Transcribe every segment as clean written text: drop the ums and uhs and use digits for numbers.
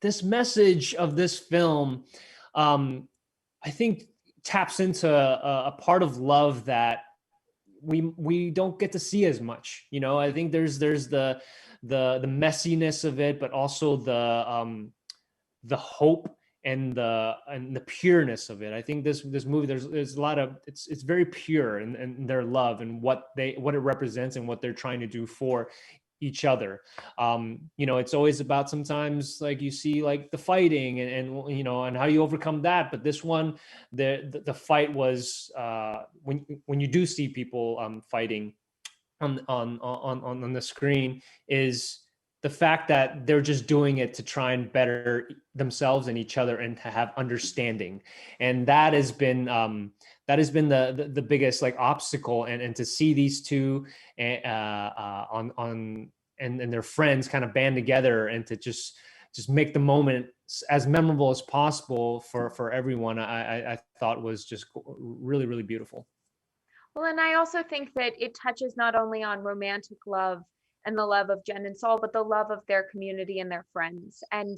this message of this film, I think taps into a part of love that we don't get to see as much. I think there's the messiness of it, but also the hope and the pureness of it. I think this movie, there's a lot of, it's very pure in their love and what it represents and what they're trying to do for each other. It's always about, sometimes like you see like the fighting and how you overcome that, but this one, the fight was, when you do see people fighting on the screen, is the fact that they're just doing it to try and better themselves and each other and to have understanding. And that has been the biggest like obstacle, and to see these two on and their friends kind of band together and to just make the moment as memorable as possible for everyone, I thought was just really, really beautiful. Well, and I also think that it touches not only on romantic love and the love of Jenn and Sol, but the love of their community and their friends. And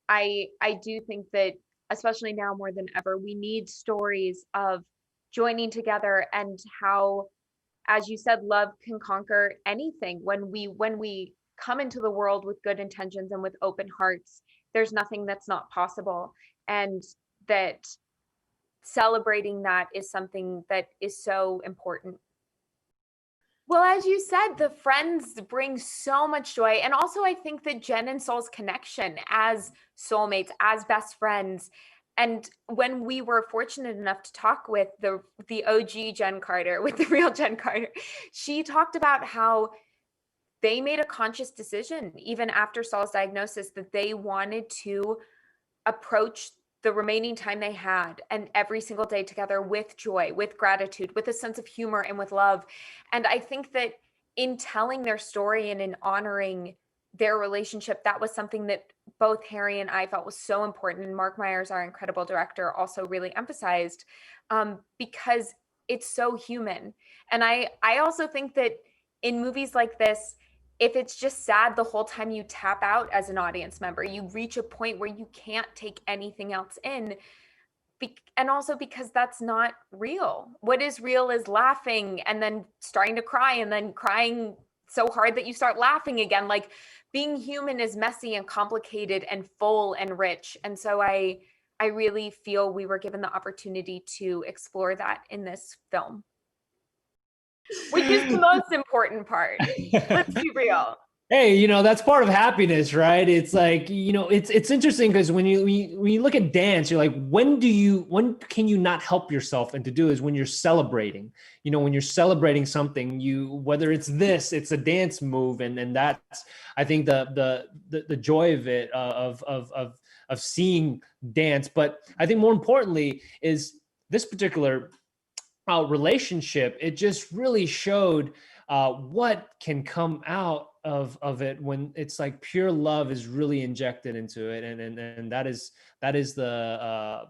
I do think that, especially now more than ever, we need stories of joining together, and how, as you said, love can conquer anything. When we come into the world with good intentions and with open hearts, there's nothing that's not possible. And that celebrating that is something that is so important. Well, as you said, the friends bring so much joy. And also, I think that Jenn and Sol's connection as soulmates, as best friends, and when we were fortunate enough to talk with the OG Jenn Carter, with the real Jenn Carter, she talked about how they made a conscious decision, even after Sol's diagnosis, that they wanted to approach the remaining time they had and every single day together with joy, with gratitude, with a sense of humor, and with love. And I think that in telling their story and in honoring their relationship, that was something that both Harry and I felt was so important. And Mark Myers, our incredible director, also really emphasized, because it's so human. And I also think that in movies like this, if it's just sad the whole time, you tap out as an audience member. You reach a point where you can't take anything else in. And also because that's not real. What is real is laughing and then starting to cry and then crying so hard that you start laughing again. Like, being human is messy and complicated and full and rich. And so I really feel we were given the opportunity to explore that in this film, which is the most important part. Let's be real. Hey, that's part of happiness, right? It's like, it's interesting because when you look at dance, you're like, when can you not help yourself? And to do is when you're celebrating. When you're celebrating something, whether it's a dance move, and that's, I think, the joy of it, of seeing dance. But I think more importantly is this particular relationship. It just really showed what can come out of it when it's like pure love is really injected into it, and that is the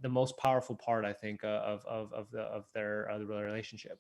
most powerful part, I think, of their relationship.